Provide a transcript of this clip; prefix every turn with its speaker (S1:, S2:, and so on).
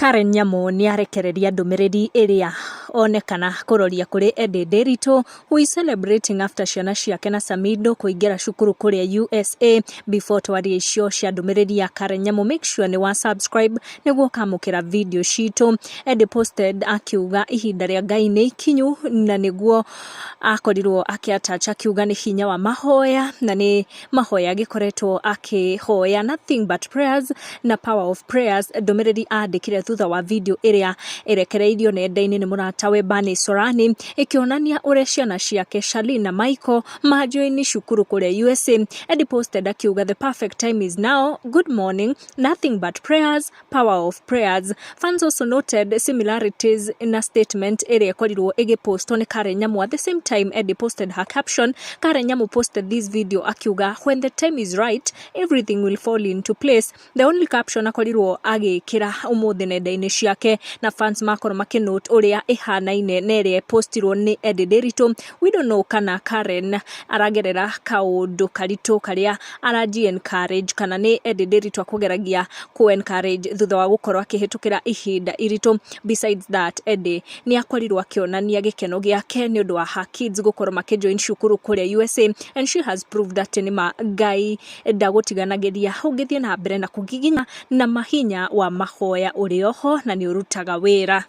S1: Karen Nyamu ni arekereria ndumiriri iria onekana kuroria kuri Edday who is celebrating after ciana ciake na Samido kuingira cukuru kuria USA. Before twaria icio cia ndumiriri ya Karen Nyamu, make sure ni wa subscribe niguo kamukira video citu. Edday posted akiuga ihinda ria Ngai ni ikinyu na niguo akorirwo akiatacha akiuga ni hinya wa mahoya na ni mahoya gikoretwo akihoya nothing but prayers na power of prayers. Ndumiriri andikire thutha wa video iria irekereirio nenda-ini ni muratawe Bani Sorani ikionania uria ciana ciake Charlene na Michael majoini cukuru kuria USA. Edday posted akiuga the perfect time is now, good morning, nothing but prayers, power of prayers. Fans also noted similarities in a statement iria korirwo igiposto ni Karen Nyamu. At the same time, Edday posted her caption. Karen Nyamu posted this video akiuga when the time is right everything will fall into place. The only caption akorirwo agikira umuthi nenda-ini ciake na fans makoro makinote uria ihanaine na iria postirwo ni Edday. We don't know kana Karen aragerera kaundu karito karia araji encourage kana ni Edday akugeragia ku encourage thutha wa gukorwo akihitukira ihinda irito. Besides that, Edday ni akorirwo akionania gikeno giake ni undu wa her kids gukorwo makijoin cukuru kuria USA, and she has proved that ni Ngai ndagutiganagiria ungithie na mbere na kugiginya na mahinya wa mahoya urioho na ni urutaga wira.